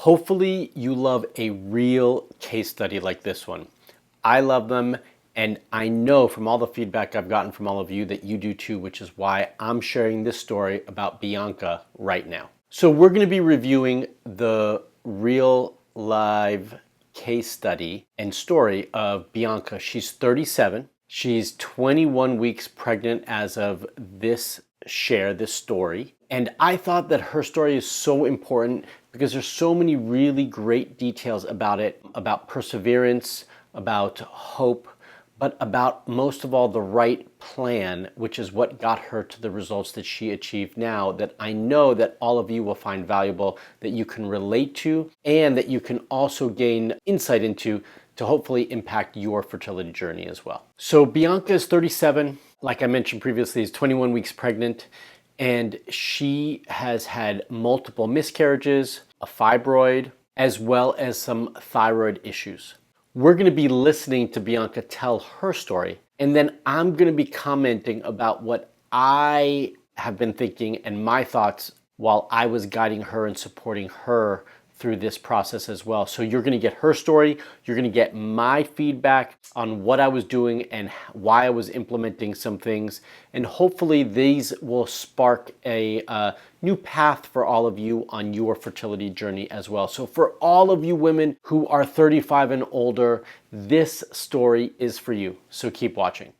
Hopefully you love a real case study like this one. I love them, and I know from all the feedback I've gotten from all of you that you do too, which is why I'm sharing this story about Bianca right now. So we're going to be reviewing the real live case study and story of Bianca. She's 37. She's 21 weeks pregnant as of this story. And I thought that her story is so important because there's so many really great details about it, about perseverance, about hope, but about most of all the right plan, which is what got her to the results that she achieved now, that I know that all of you will find valuable, that you can relate to, and that you can also gain insight into to hopefully impact your fertility journey as well. So Bianca is 37, like I mentioned previously, is 21 weeks pregnant, and she has had multiple miscarriages, a fibroid, as well as some thyroid issues. We're going to be listening to Bianca tell her story, and then I'm going to be commenting about what I have been thinking and my thoughts while I was guiding her and supporting her through this process as well. So you're going to get her story, you're going to get my feedback on what I was doing and why I was implementing some things, and hopefully these will spark a new path for all of you on your fertility journey as well. So for all of you women who are 35 and older, this story is for you. So keep watching.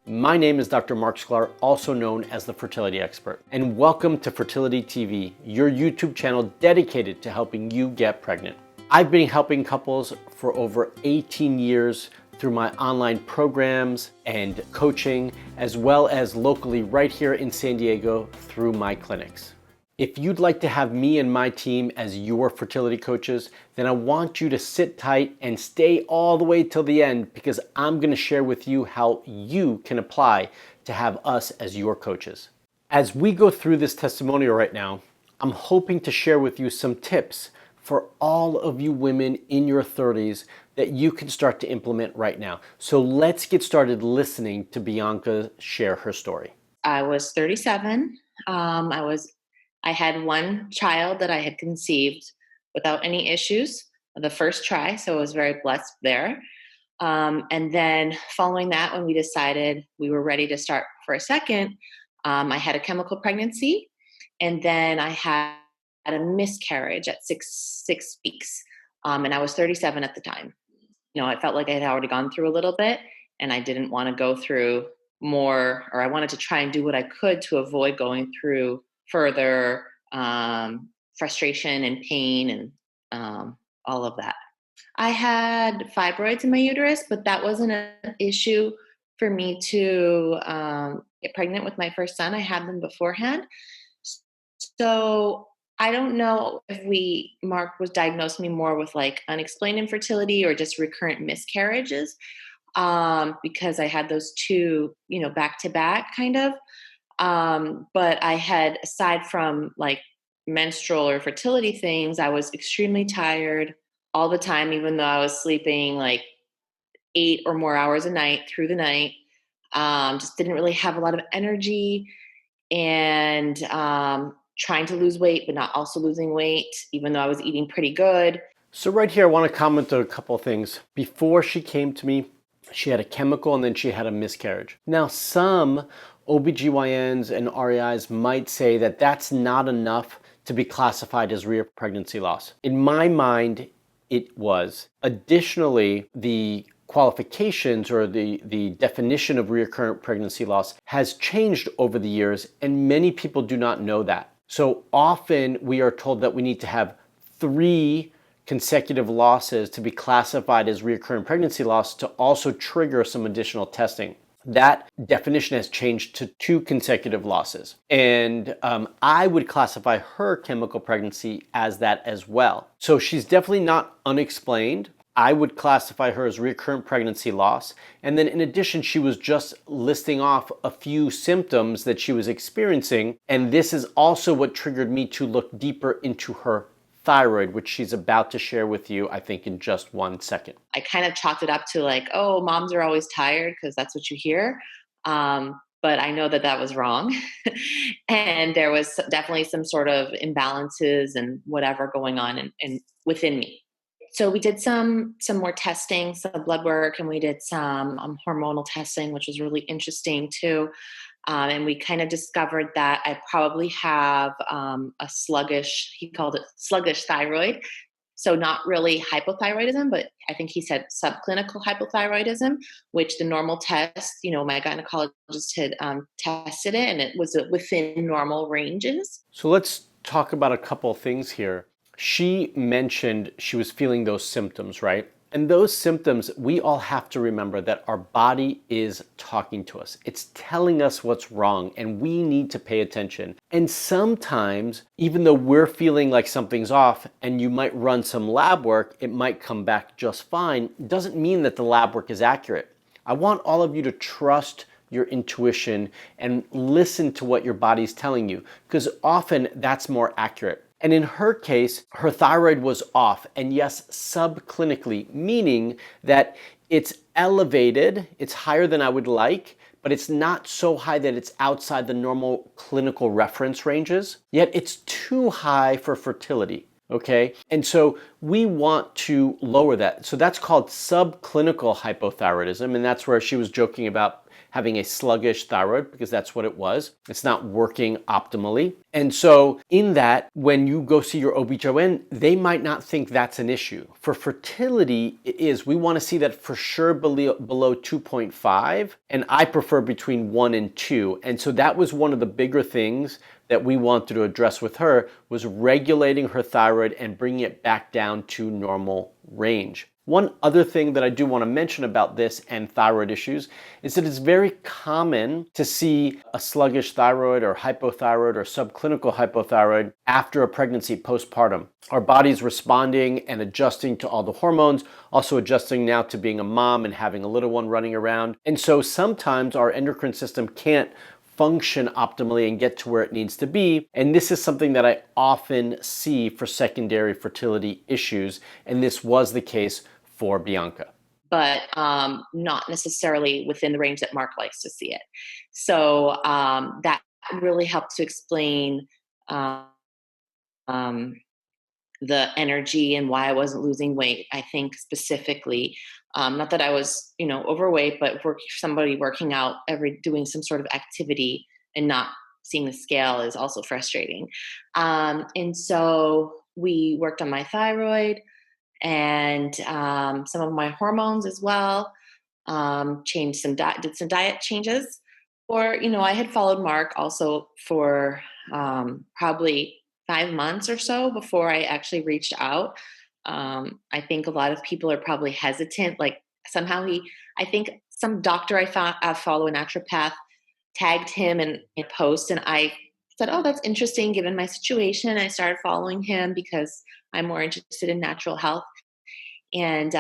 My name is Dr. Marc Sklar, also known as the Fertility Expert, and welcome to Fertility TV, your YouTube channel dedicated to helping you get pregnant. I've been helping couples for over 18 years through my online programs and coaching, as well as locally right here in San Diego through my clinics. If you'd like to have me and my team as your fertility coaches, then I want you to sit tight and stay all the way till the end, because I'm going to share with you how you can apply to have us as your coaches. As we go through this testimonial right now, I'm hoping to share with you some tips for all of you women in your 30s that you can start to implement right now. So let's get started listening to Bianca share her story. I was 37. I had one child that I had conceived without any issues the first try, so I was very blessed there. And then following that, when we decided we were ready to start for a second, I had a chemical pregnancy, and then I had a miscarriage at six weeks, and I was 37 at the time. You know, I felt like I had already gone through a little bit, and I didn't want to go through more, or I wanted to try and do what I could to avoid going through further frustration and pain and all of that. I had fibroids in my uterus, but that wasn't an issue for me to get pregnant with my first son. I had them beforehand. So I don't know if Marc was diagnosed me more with like unexplained infertility or just recurrent miscarriages, because I had those two, back to back kind of. But I had, aside from like menstrual or fertility things, I was extremely tired all the time, even though I was sleeping like 8 or more hours a night through the night. Just didn't really have a lot of energy, and trying to lose weight, but not also losing weight, even though I was eating pretty good. So right here, I want to comment on a couple of things. Before she came to me, she had a chemical and then she had a miscarriage. Now, some OBGYNs and REIs might say that that's not enough to be classified as rear pregnancy loss. In my mind, it was. Additionally, the qualifications or the definition of recurrent pregnancy loss has changed over the years, and many people do not know that. So often we are told that we need to have 3 consecutive losses to be classified as recurrent pregnancy loss to also trigger some additional testing. That definition has changed to 2 consecutive losses. And I would classify her chemical pregnancy as that as well. So she's definitely not unexplained. I would classify her as recurrent pregnancy loss. And then in addition, she was just listing off a few symptoms that she was experiencing. And this is also what triggered me to look deeper into her thyroid, which she's about to share with you, I think, in just 1 second. I kind of chalked it up to like, oh, moms are always tired, because that's what you hear. but I know that that was wrong. And there was definitely some sort of imbalances and whatever going on in within me. So we did some more testing, some blood work, and we did some hormonal testing, which was really interesting too. And we kind of discovered that I probably have a sluggish, he called it sluggish thyroid. So not really hypothyroidism, but I think he said subclinical hypothyroidism, which the normal test, my gynecologist had tested it and it was within normal ranges. So let's talk about a couple of things here. She mentioned she was feeling those symptoms, right? And those symptoms, we all have to remember that our body is talking to us. It's telling us what's wrong, and we need to pay attention. And sometimes, even though we're feeling like something's off and you might run some lab work, it might come back just fine, doesn't mean that the lab work is accurate. I want all of you to trust your intuition and listen to what your body's telling you, because often that's more accurate. And in her case, her thyroid was off, and yes, subclinically, meaning that it's elevated, it's higher than I would like, but it's not so high that it's outside the normal clinical reference ranges, yet it's too high for fertility. Okay, and so we want to lower that. So that's called subclinical hypothyroidism, and that's where she was joking about having a sluggish thyroid, because that's what it was. It's not working optimally. And so in that, when you go see your OBGYN, they might not think that's an issue. For fertility, it is. We want to see that for sure below 2.5, and I prefer between 1 and 2. And so that was one of the bigger things that we wanted to address with her, was regulating her thyroid and bringing it back down to normal range. One other thing that I do want to mention about this and thyroid issues is that it's very common to see a sluggish thyroid or hypothyroid or subclinical hypothyroid after a pregnancy postpartum. Our body's responding and adjusting to all the hormones, also adjusting now to being a mom and having a little one running around. And so sometimes our endocrine system can't function optimally and get to where it needs to be. And this is something that I often see for secondary fertility issues. And this was the case for Bianca. But not necessarily within the range that Marc likes to see it. So that really helped to explain um, the energy and why I wasn't losing weight. I think specifically, not that I was, overweight, but somebody working out doing some sort of activity and not seeing the scale is also frustrating. And so we worked on my thyroid and some of my hormones as well. Changed did some diet changes. Or, I had followed Marc also for probably 5 months or so before I actually reached out. I think a lot of people are probably hesitant. Like somehow I think some doctor I follow, a naturopath, tagged him in a post, and I said, "Oh, that's interesting given my situation." I started following him because I'm more interested in natural health. And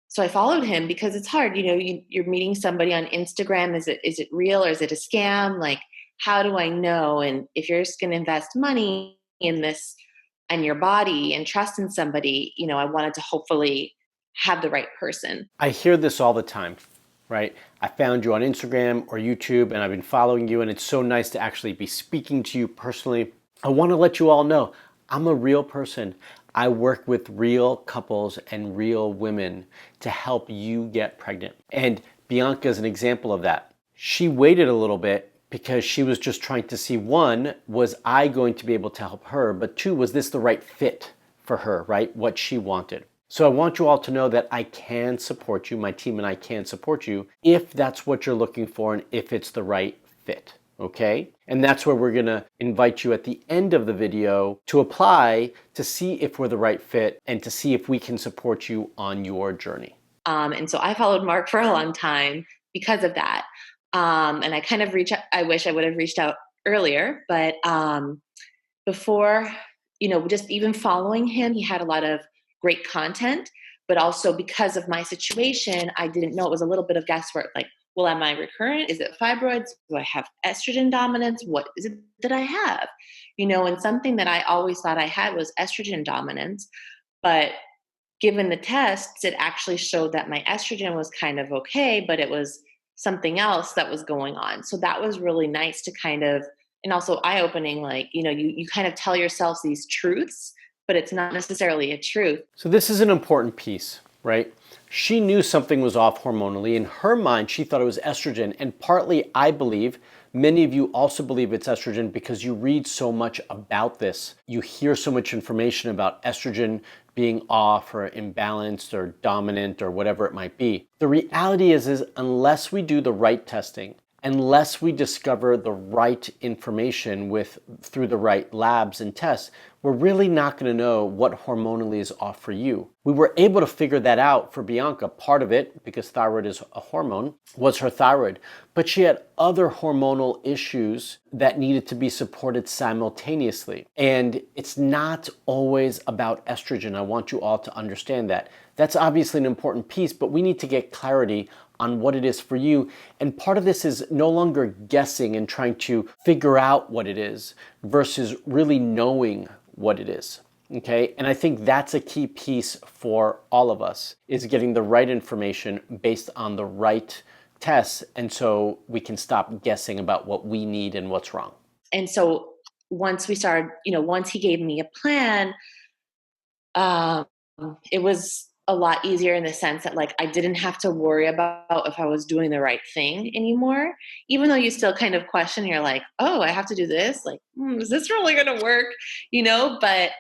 so I followed him because it's hard, you're meeting somebody on Instagram. Is it real or is it a scam? Like, how do I know? And if you're just going to invest money in this and your body and trust in somebody, I wanted to hopefully have the right person. I hear this all the time, right? I found you on Instagram or YouTube and I've been following you, and it's so nice to actually be speaking to you personally. I want to let you all know I'm a real person. I work with real couples and real women to help you get pregnant. And Bianca is an example of that. She waited a little bit because she was just trying to see, one, was I going to be able to help her? But two, was this the right fit for her, right? What she wanted. So I want you all to know that I can support you, my team and I can support you if that's what you're looking for and if it's the right fit. Okay? And that's where we're gonna invite you at the end of the video to apply to see if we're the right fit and to see if we can support you on your journey. And so I followed Marc for a long time because of that. And I kind of I wish I would have reached out earlier, but before, just even following him, he had a lot of great content, but also because of my situation, I didn't know. It was a little bit of guesswork. Like, well, am I recurrent? Is it fibroids? Do I have estrogen dominance? What is it that I have? And something that I always thought I had was estrogen dominance. But given the tests, it actually showed that my estrogen was kind of okay, but it was something else that was going on. So that was really nice to kind of, and also eye opening, like, you kind of tell yourselves these truths, but it's not necessarily a truth. So this is an important piece, right? She knew something was off hormonally. In her mind, she thought it was estrogen. And partly, I believe, many of you also believe it's estrogen because you read so much about this. You hear so much information about estrogen being off or imbalanced or dominant or whatever it might be. The reality is unless we do the right testing, unless we discover the right information through the right labs and tests, we're really not going to know what hormonally is off for you. We were able to figure that out for Bianca. Part of it, because thyroid is a hormone, was her thyroid. But she had other hormonal issues that needed to be supported simultaneously. And it's not always about estrogen. I want you all to understand that. That's obviously an important piece, but we need to get clarity on what it is for you. And part of this is no longer guessing and trying to figure out what it is versus really knowing what it is. Okay, and I think that's a key piece for all of us, is getting the right information based on the right tests, and so we can stop guessing about what we need and what's wrong. And so once we started, once he gave me a plan, um, it was a lot easier in the sense that, like, I didn't have to worry about if I was doing the right thing anymore. Even though you still kind of question, you're like, oh, I have to do this. Like, is this really going to work? But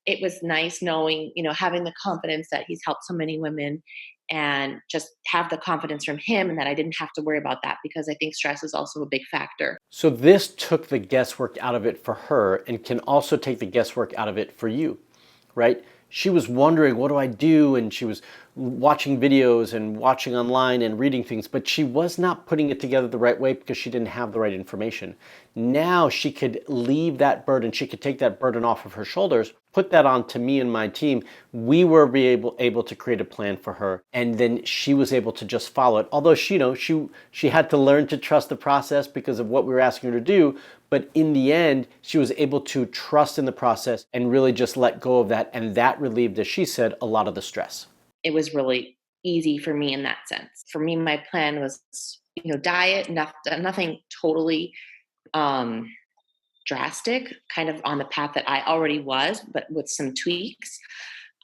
it was nice knowing, having the confidence that he's helped so many women, and just have the confidence from him, and that I didn't have to worry about that, because I think stress is also a big factor. So this took the guesswork out of it for her and can also take the guesswork out of it for you, right? She was wondering, what do I do? And she was watching videos and watching online and reading things, but she was not putting it together the right way because she didn't have the right information. Now she could leave that burden. She could take that burden off of her shoulders, put that on to me and my team. We were able to create a plan for her, and then she was able to just follow it. Although she had to learn to trust the process because of what we were asking her to do. But in the end, she was able to trust in the process and really just let go of that. And that relieved, as she said, a lot of the stress. It was really easy for me in that sense. For me, my plan was, diet, nothing totally drastic, kind of on the path that I already was, but with some tweaks,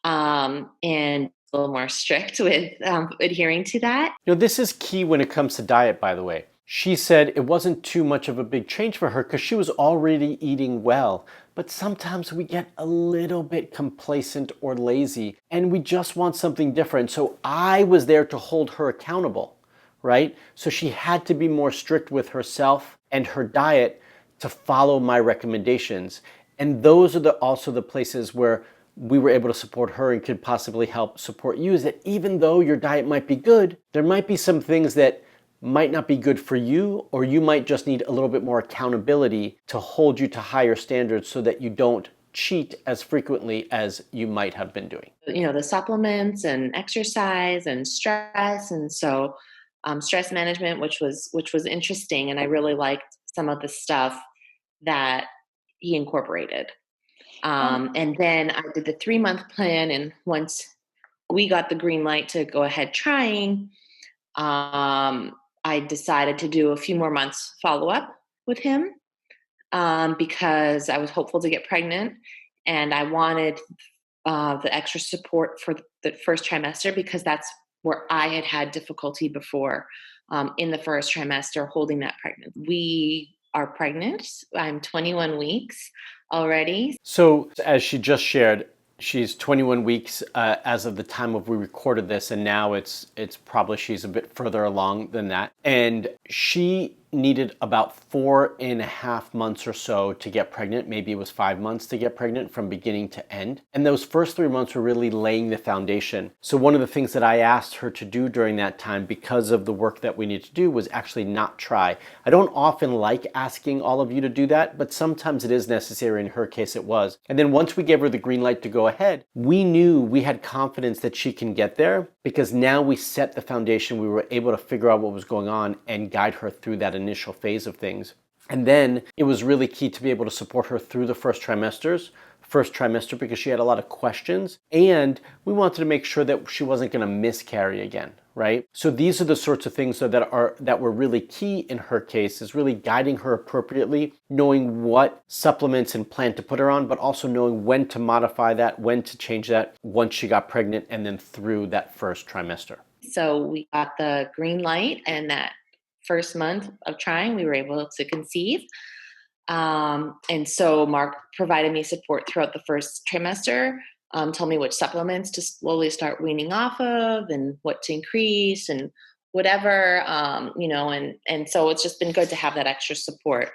and a little more strict with adhering to that. This is key when it comes to diet, by the way. She said it wasn't too much of a big change for her because she was already eating well. But sometimes we get a little bit complacent or lazy and we just want something different. So I was there to hold her accountable, right? So she had to be more strict with herself and her diet to follow my recommendations. And those are also the places where we were able to support her and could possibly help support you, is that even though your diet might be good, there might be some things that might not be good for you, or you might just need a little bit more accountability to hold you to higher standards so that you don't cheat as frequently as you might have been doing. The supplements and exercise and stress. And so stress management, which was interesting. And I really liked some of the stuff that he incorporated. And then I did the 3-month plan. And once we got the green light to go ahead trying, I decided to do a few more months follow-up with him, because I was hopeful to get pregnant, and I wanted the extra support for the first trimester, because that's where I had difficulty before, in the first trimester, holding that pregnant. We are pregnant. I'm 21 weeks already. So as she just shared, she's 21 weeks as of the time of we recorded this, and now it's probably she's a bit further along than that. And she needed about 4.5 months or so to get pregnant. Maybe it was 5 months to get pregnant from beginning to end. And those first 3 months were really laying the foundation. So one of the things that I asked her to do during that time, because of the work that we need to do, was actually not try. I don't often like asking all of you to do that, but sometimes it is necessary. In her case, it was. And then once we gave her the green light to go ahead, we knew, we had confidence that she can get there, because now we set the foundation. We were able to figure out what was going on and guide her through that initial phase of things. And then it was really key to be able to support her through the first trimester, because she had a lot of questions, and we wanted to make sure that she wasn't going to miscarry again, right? So these are the sorts of things that were really key in her case, is really guiding her appropriately, knowing what supplements and plan to put her on, but also knowing when to modify that, when to change that once she got pregnant and then through that first trimester. So we got the green light, and that first month of trying, we were able to conceive. And so Marc provided me support throughout the first trimester, told me which supplements to slowly start weaning off of and what to increase and whatever, and so it's just been good to have that extra support.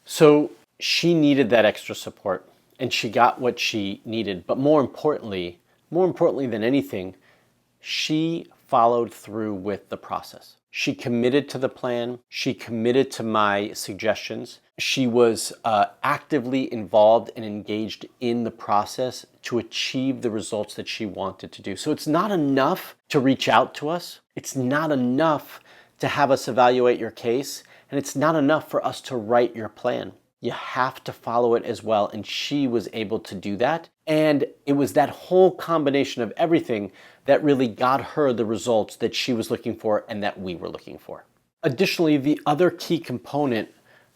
So she needed that extra support and she got what she needed. But more importantly than anything, she followed through with the process. She committed to the plan. She committed to my suggestions. She was actively involved and engaged in the process to achieve the results that she wanted to do. So it's not enough to reach out to us. It's not enough to have us evaluate your case. And it's not enough for us to write your plan. You have to follow it as well. And she was able to do that. And it was that whole combination of everything that really got her the results that she was looking for and that we were looking for. Additionally, the other key component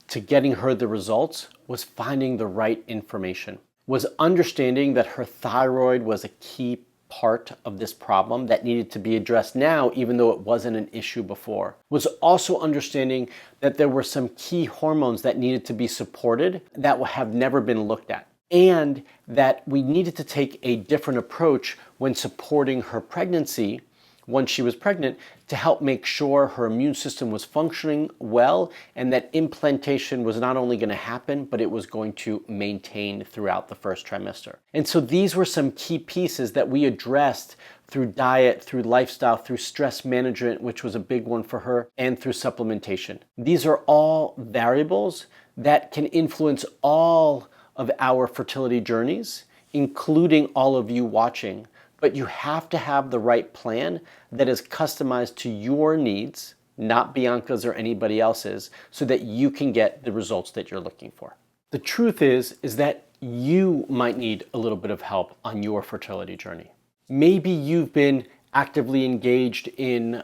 to getting her the results was finding the right information, was understanding that her thyroid was a key part of this problem that needed to be addressed now, even though it wasn't an issue before, was also understanding that there were some key hormones that needed to be supported that have never been looked at, and that we needed to take a different approach when supporting her pregnancy once she was pregnant to help make sure her immune system was functioning well and that implantation was not only going to happen, but it was going to maintain throughout the first trimester. And so these were some key pieces that we addressed through diet, through lifestyle, through stress management, which was a big one for her, and through supplementation. These are all variables that can influence all of our fertility journeys, including all of you watching. But you have to have the right plan that is customized to your needs, not Bianca's or anybody else's, so that you can get the results that you're looking for. The truth is that you might need a little bit of help on your fertility journey. Maybe you've been actively engaged in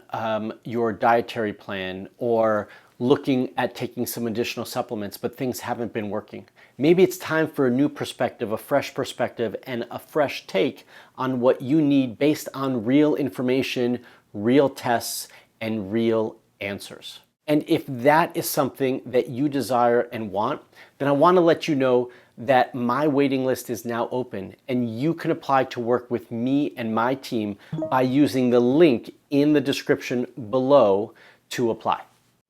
your dietary plan or looking at taking some additional supplements, but things haven't been working. Maybe it's time for a new perspective, a fresh perspective, and a fresh take on what you need based on real information, real tests, and real answers. And if that is something that you desire and want, then I want to let you know that my waiting list is now open and you can apply to work with me and my team by using the link in the description below to apply.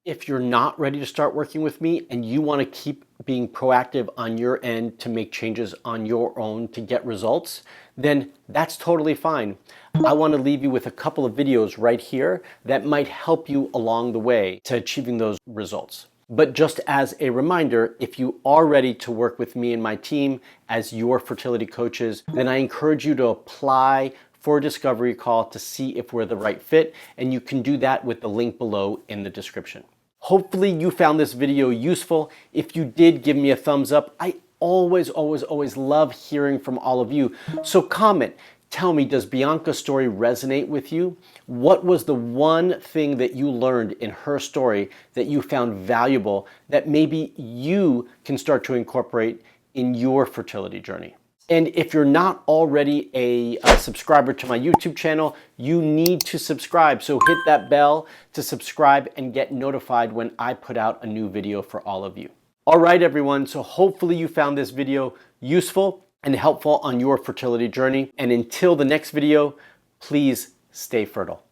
If you're not ready to start working with me and you want to keep being proactive on your end to make changes on your own to get results, then that's totally fine. I want to leave you with a couple of videos right here that might help you along the way to achieving those results. But just as a reminder, if you are ready to work with me and my team as your fertility coaches, then I encourage you to apply for a discovery call to see if we're the right fit, and you can do that with the link below in the description. Hopefully you found this video useful. If you did, give me a thumbs up. I always love hearing from all of you. So comment, tell me, does Bianca's story resonate with you? What was the one thing that you learned in her story that you found valuable that maybe you can start to incorporate in your fertility journey? And if you're not already a subscriber to my YouTube channel, you need to subscribe. So hit that bell to subscribe and get notified when I put out a new video for all of you. All right, everyone. So hopefully you found this video useful and helpful on your fertility journey. And until the next video, please stay fertile.